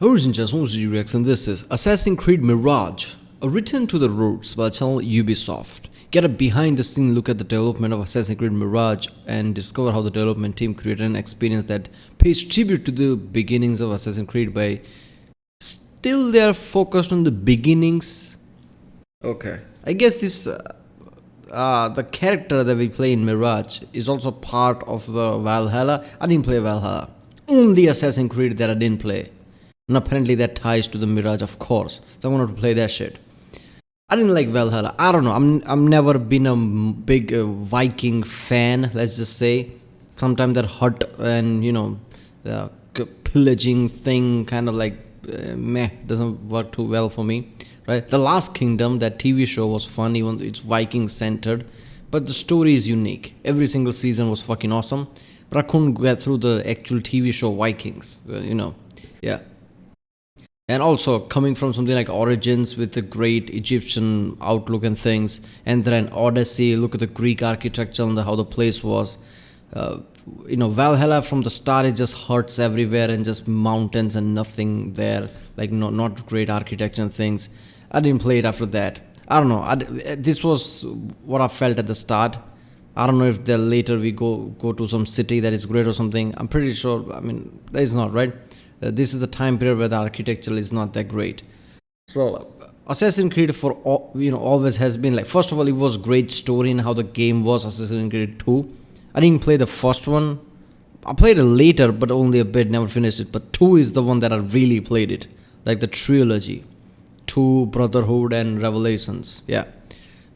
Origin just wants to reaction. This is Assassin's Creed Mirage, a return to the roots by channel Ubisoft. Get a behind the scene look at the development of Assassin's Creed Mirage and discover how the development team created an experience that pays tribute to the beginnings of Assassin's Creed by still they are focused on the beginnings. Okay, I guess this the character that we play in Mirage is also part of the Valhalla. I didn't play Valhalla. Only Assassin's Creed that I didn't play. And apparently that ties to the Mirage, of course. So I wanted to play that shit. I didn't like Valhalla. I don't know. I'm never been a big Viking fan. Let's just say. Sometimes that hut and the pillaging thing kind of like meh, doesn't work too well for me. Right? The Last Kingdom, that TV show was fun, even though it's Viking centered, but the story is unique. Every single season was fucking awesome, but I couldn't get through the actual TV show Vikings. Yeah. And also coming from something like Origins with the great Egyptian outlook and things, and then Odyssey, look at the Greek architecture and how the place was. Valhalla from the start, it just hurts everywhere and just mountains and nothing there, like not great architecture and things. I didn't play it after that. I don't know. This was what I felt at the start. I don't know if later we go to some city that is great or something. I'm pretty sure. I mean, that is not right. This is the time period where the architecture is not that great. So Assassin's Creed always has been like, first of all, it was great story in how the game was. Assassin's Creed 2. I didn't play the first one. I played it later, but only a bit, never finished it. But 2 is the one that I really played it. Like the trilogy. 2, Brotherhood and Revelations. Yeah.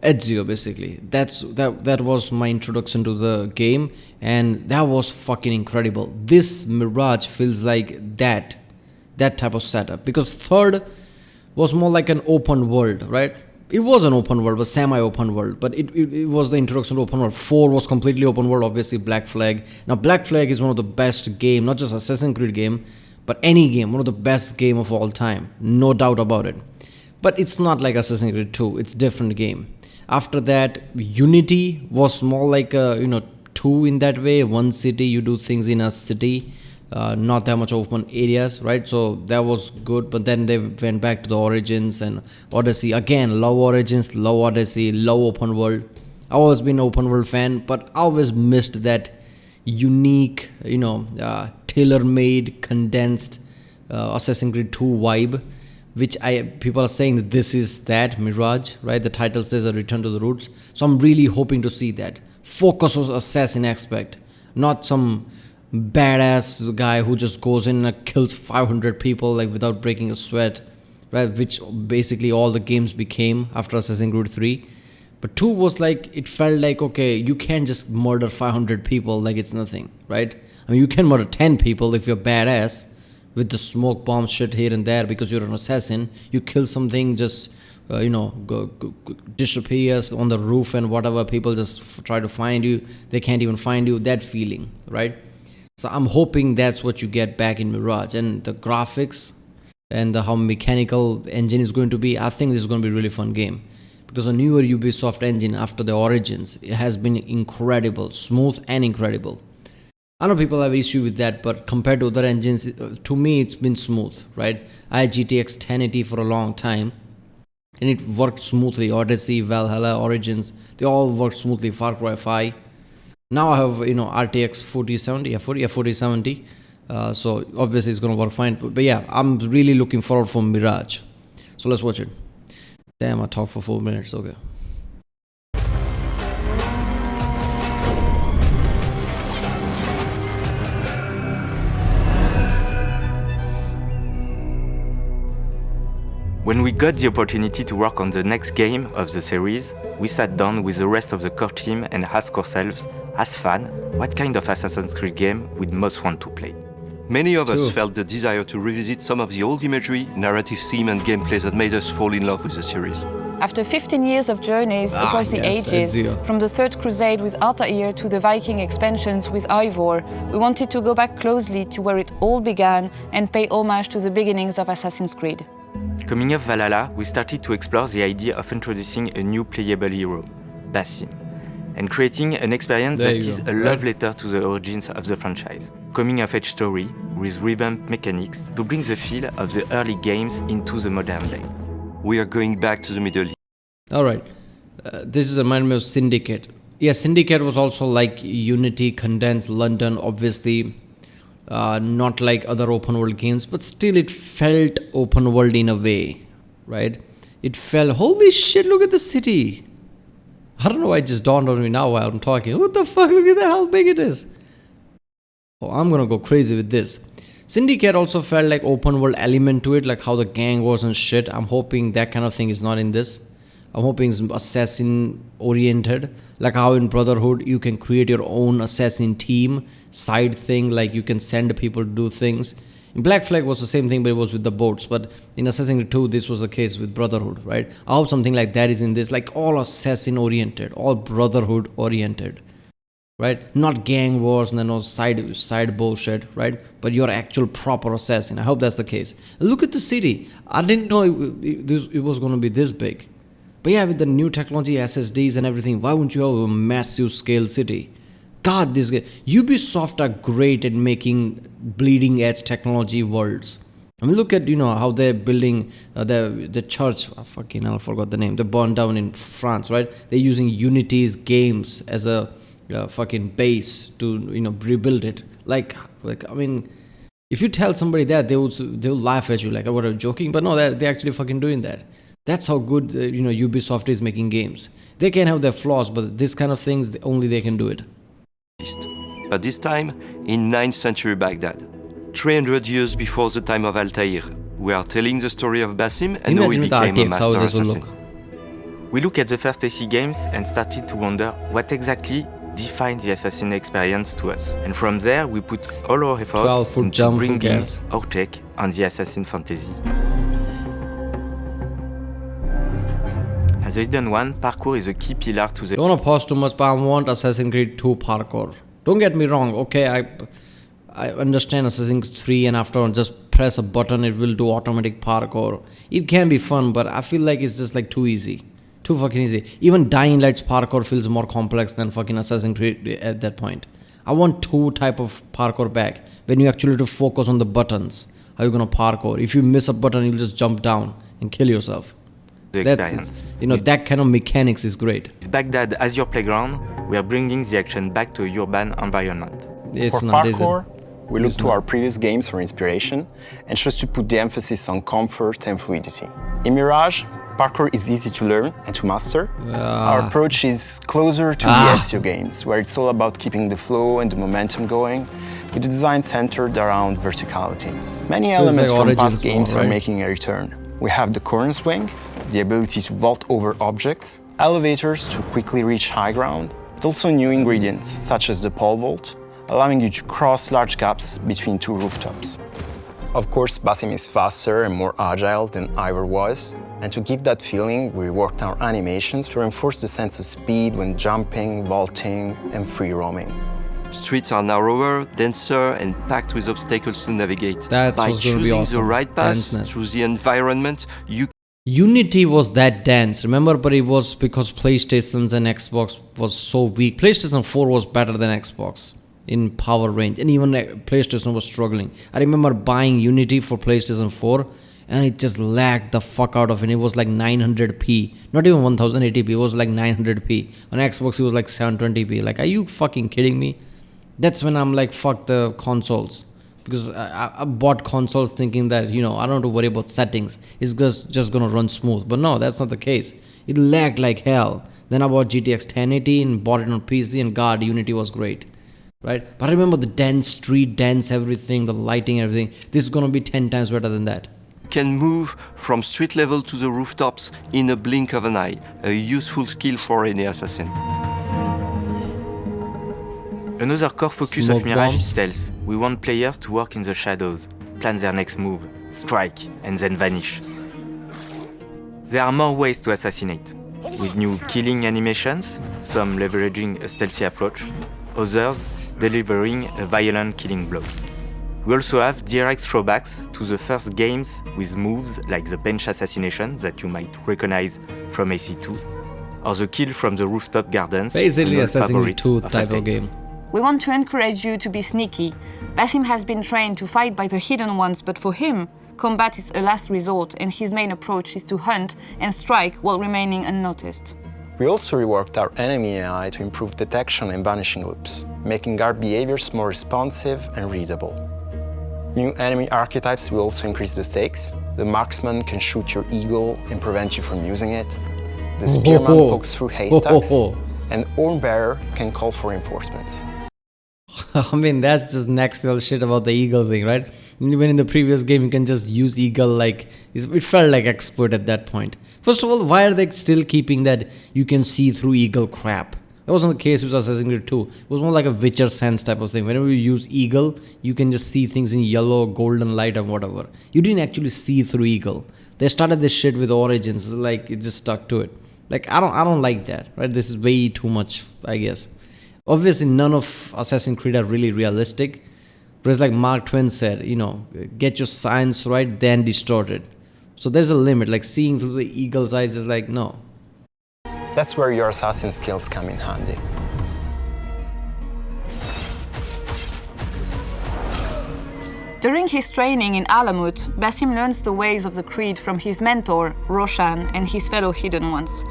Ezio, basically. That was my introduction to the game, and that was fucking incredible. This Mirage feels like that type of setup, because 3rd was more like an open world, right? It was an open world, but semi-open world, but it was the introduction to open world. 4 was completely open world, obviously Black Flag. Now Black Flag is one of the best game, not just Assassin's Creed game, but any game, one of the best game of all time, no doubt about it. But it's not like Assassin's Creed 2, it's different game. After that, Unity was more like a 2 in that way. One city, you do things in a city, not that much open areas, right? So that was good. But then they went back to the Origins and Odyssey. Again, love Origins, love Odyssey, love open world. I always been an open world fan, but I always missed that unique, tailor-made, condensed Assassin's Creed 2 vibe, which people are saying that this is that Mirage, right? The title says a return to the roots. So I'm really hoping to see that. Focus on assassin aspect, not some badass guy who just goes in and kills 500 people like without breaking a sweat, right? Which basically all the games became after Assassin's Creed 3. But 2 was like, it felt like, okay, you can't just murder 500 people like it's nothing, right? I mean, you can murder 10 people if you're badass, with the smoke bomb shit here and there because you're an assassin. You kill something, just go disappears on the roof and whatever, people just try to find you, they can't even find you, that feeling, right? So I'm hoping that's what you get back in Mirage. And the graphics and how mechanical engine is going to be, I think this is going to be a really fun game, because a newer Ubisoft engine after the Origins, it has been incredible, smooth and incredible. I know people have issue with that, but compared to other engines, to me, it's been smooth, right? I had GTX 1080 for a long time, and it worked smoothly. Odyssey, Valhalla, Origins, they all worked smoothly. Far Cry 5. Now I have, RTX 4070. So obviously it's going to work fine. But yeah, I'm really looking forward for Mirage. So let's watch it. Damn, I talked for 4 minutes. Okay. When we got the opportunity to work on the next game of the series, we sat down with the rest of the core team and asked ourselves, as fans, what kind of Assassin's Creed game we'd most want to play. Many of us felt the desire to revisit some of the old imagery, narrative theme and gameplay that made us fall in love with the series. After 15 years of journeys across the ages, from the Third Crusade with Altair to the Viking expansions with Ivor, we wanted to go back closely to where it all began and pay homage to the beginnings of Assassin's Creed. Coming off Valhalla, we started to explore the idea of introducing a new playable hero, Basim, and creating an experience that is a love letter to the origins of the franchise. Coming-of-age story, with revamped mechanics to bring the feel of the early games into the modern day. We are going back to the Middle East. Alright, this is a remind me of Syndicate. Yeah, Syndicate was also like Unity, condensed London, obviously not like other open world games, but still it felt open world in a way, right? It felt, holy shit, look at the city. I don't know why it just dawned on me now while I'm talking. What the fuck, look at how big it is. Oh, I'm gonna go crazy with this. Syndicate also felt like open world element to it, like how the gang wars and shit. I'm hoping that kind of thing is not in this. I'm hoping it's assassin oriented, like how in Brotherhood you can create your own assassin team side thing, like you can send people to do things. In Black Flag was the same thing, but it was with the boats. But in Assassin's Creed 2, this was the case with Brotherhood, right? I hope something like that is in this, like all assassin oriented, all Brotherhood oriented, right? Not gang wars and then no side bullshit, right? But you're actual proper assassin. I hope that's the case. Look at the city. I didn't know it was going to be this big. But yeah, with the new technology, SSDs and everything, why wouldn't you have a massive scale city? God, this guy. Ubisoft are great at making bleeding edge technology worlds. I mean, look at, how they're building the church. I forgot the name. They burned down in France, right? They're using Unity's games as a fucking base to, rebuild it. Like, I mean, if you tell somebody that, they'll laugh at you like, what, are you joking? But no, they're actually fucking doing that. That's how good, Ubisoft is making games. They can have their flaws, but this kind of things, only they can do it. But this time, in 9th century Baghdad, 300 years before the time of Altair, we are telling the story of Basim and how he became a master assassin. We look at the first AC games and started to wonder what exactly defined the assassin experience to us. And from there, we put all our effort into bringing our take on the assassin fantasy. As a hidden one, parkour is a key pillar to the... Don't want to pause too much, but I want Assassin's Creed 2 parkour. Don't get me wrong, okay, I understand Assassin's Creed 3 and after just press a button, it will do automatic parkour. It can be fun, but I feel like it's just like too easy. Too fucking easy. Even Dying Light's parkour feels more complex than fucking Assassin's Creed at that point. I want 2 type of parkour back. When you actually have to focus on the buttons. How you gonna parkour? If you miss a button, you'll just jump down and kill yourself. Experience. That kind of mechanics is great. It's Baghdad as your playground. We are bringing the action back to a urban environment. For parkour, we look to our previous games for inspiration and chose to put the emphasis on comfort and fluidity. In Mirage, parkour is easy to learn and to master. Our approach is closer to the Ezio games, where it's all about keeping the flow and the momentum going, with the design centered around verticality. Many elements from past games are making a return. We have the corner swing, the ability to vault over objects, elevators to quickly reach high ground, but also new ingredients such as the pole vault, allowing you to cross large gaps between 2 rooftops. Of course, Basim is faster and more agile than Ivor was, and to give that feeling, we reworked our animations to reinforce the sense of speed when jumping, vaulting, and free roaming. Streets are narrower, denser, and packed with obstacles to navigate. By choosing the right path through the environment, Unity was that dense, remember? But it was because PlayStations and Xbox was so weak. PlayStation 4 was better than Xbox in power range, and even PlayStation was struggling. I remember buying Unity for PlayStation 4, and it just lagged the fuck out of it. It was like 900p, not even 1080p, it was like 900p. On Xbox, it was like 720p. Like, are you fucking kidding me? That's when I'm like, fuck the consoles. Because I bought consoles thinking that, I don't have to worry about settings. It's just going to run smooth. But no, that's not the case. It lagged like hell. Then I bought GTX 1080 and bought it on PC, and God, Unity was great. Right? But I remember the dense street, dense everything, the lighting, everything. This is going to be 10 times better than that. Can move from street level to the rooftops in a blink of an eye. A useful skill for any assassin. Another core focus of Mirage is stealth. We want players to work in the shadows, plan their next move, strike, and then vanish. There are more ways to assassinate, with new killing animations, some leveraging a stealthy approach, others delivering a violent killing blow. We also have direct throwbacks to the first games with moves like the bench assassination that you might recognize from AC2, or the kill from the rooftop gardens. Basically Assassin's Creed 2 type of game. We want to encourage you to be sneaky. Basim has been trained to fight by the hidden ones, but for him, combat is a last resort, and his main approach is to hunt and strike while remaining unnoticed. We also reworked our enemy AI to improve detection and vanishing loops, making guard behaviors more responsive and readable. New enemy archetypes will also increase the stakes. The marksman can shoot your eagle and prevent you from using it. The spearman pokes through haystacks, and Hornbearer can call for reinforcements. I mean, that's just next level shit about the eagle thing, right? Even in the previous game, you can just use eagle like, it felt like expert at that point. First of all, why are they still keeping that you can see through eagle crap? That wasn't the case with Assassin's Creed 2. It was more like a Witcher sense type of thing. Whenever you use eagle, you can just see things in yellow, golden light or whatever. You didn't actually see through eagle. They started this shit with Origins. It's like, it just stuck to it. Like, I don't like that, right? This is way too much, I guess. Obviously, none of Assassin's Creed are really realistic. But it's like Mark Twain said, get your science right, then distort it. So there's a limit, like seeing through the eagle's eyes is like, no. That's where your assassin skills come in handy. During his training in Alamut, Basim learns the ways of the Creed from his mentor, Roshan, and his fellow Hidden Ones.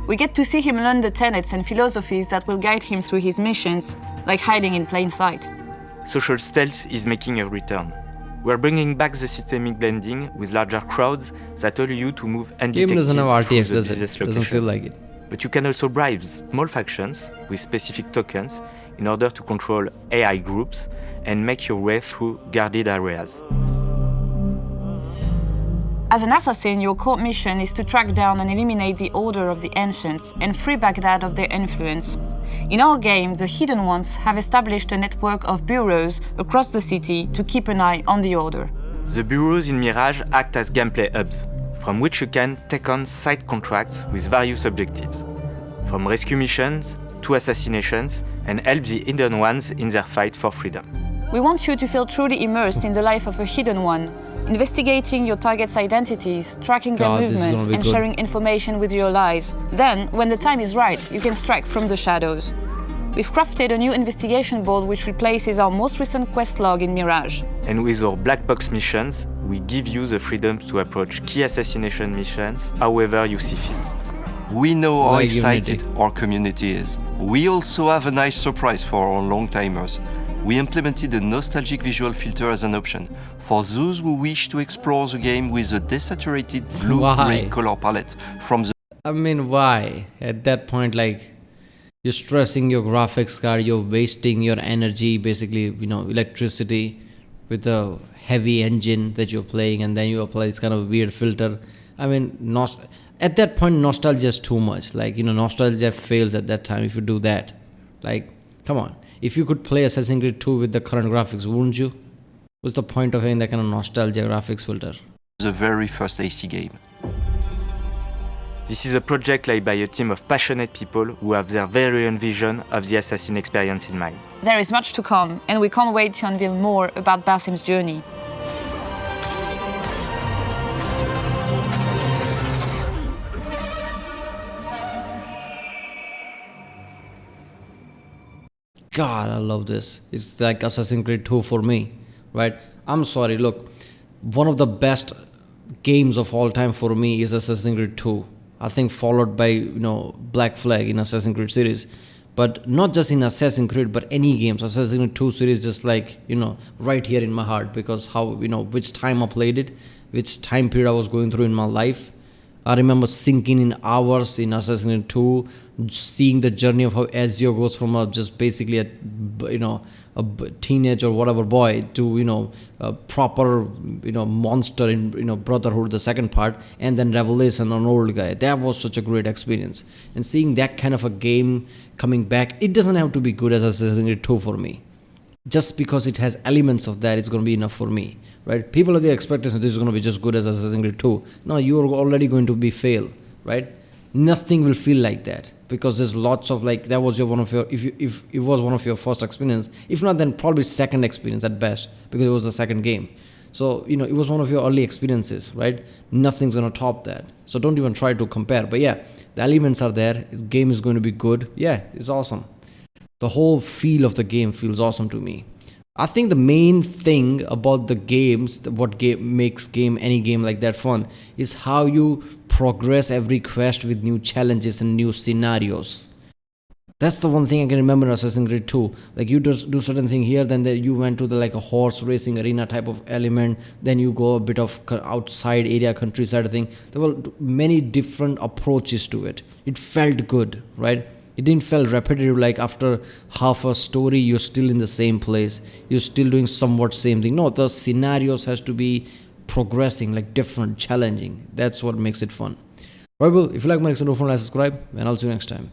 We get to see him learn the tenets and philosophies that will guide him through his missions, like hiding in plain sight. Social stealth is making a return. We're bringing back the systemic blending with larger crowds that allow you to move undetected Game doesn't have through RTX, the does it? business Doesn't location. feel like it. But you can also bribe small factions with specific tokens in order to control AI groups and make your way through guarded areas. As an assassin, your core mission is to track down and eliminate the Order of the Ancients and free Baghdad of their influence. In our game, the Hidden Ones have established a network of bureaus across the city to keep an eye on the Order. The bureaus in Mirage act as gameplay hubs, from which you can take on side contracts with various objectives, from rescue missions to assassinations, and help the Hidden Ones in their fight for freedom. We want you to feel truly immersed in the life of a Hidden One, investigating your target's identities, tracking their movements, and sharing information with your allies. Then, when the time is right, you can strike from the shadows. We've crafted a new investigation board which replaces our most recent quest log in Mirage. And with our black box missions, we give you the freedom to approach key assassination missions however you see fit. We know how excited our community is. We also have a nice surprise for our long-timers. We implemented a nostalgic visual filter as an option for those who wish to explore the game with a desaturated blue-gray color palette from the... I mean, why? At that point, like, you're stressing your graphics card, you're wasting your energy, basically, electricity with a heavy engine that you're playing, and then you apply this kind of weird filter. I mean, at that point, nostalgia is too much. Like, nostalgia fails at that time if you do that. Like, come on. If you could play Assassin's Creed 2 with the current graphics, wouldn't you? What's the point of having that kind of nostalgia graphics filter? The very first AC game. This is a project led by a team of passionate people who have their very own vision of the assassin experience in mind. There is much to come, and we can't wait to unveil more about Basim's journey. God, I love this. It's like Assassin's Creed 2 for me, right? I'm sorry, look, one of the best games of all time for me is Assassin's Creed 2. I think followed by, Black Flag in Assassin's Creed series. But not just in Assassin's Creed, but any games. Assassin's Creed 2 series just like, right here in my heart, because how, which time I played it, which time period I was going through in my life. I remember sinking in hours in Assassin's Creed 2, seeing the journey of how Ezio goes from just basically a teenage or whatever boy to a proper monster in Brotherhood, the second part, and then Revelation, an old guy. That was such a great experience. And seeing that kind of a game coming back, it doesn't have to be good as Assassin's Creed 2 for me. Just because it has elements of that, it's going to be enough for me, right? People have the expectation this is going to be just good as Assassin's Creed 2. No, you're already going to be fail, right? Nothing will feel like that, because there's lots of that was if it was one of your first experience, if not then probably second experience at best, because it was the second game. So it was one of your early experiences, right? Nothing's going to top that. So don't even try to compare. But yeah, the elements are there. This game is going to be good. Yeah, it's awesome. The whole feel of the game feels awesome to me. I think the main thing about the games, makes any game like that fun, is how you progress every quest with new challenges and new scenarios. That's the one thing I can remember in Assassin's Creed 2. Like you just do certain thing here, then you went to the like a horse racing arena type of element. Then you go a bit of outside area, countryside thing. There were many different approaches to it. It felt good, right? It didn't feel repetitive, like after half a story you're still in the same place, you're still doing somewhat same thing. No, the scenarios has to be progressing, like different, challenging. That's what makes it fun. Right, well, if you like my next video, don't forget to subscribe, and I'll see you next time.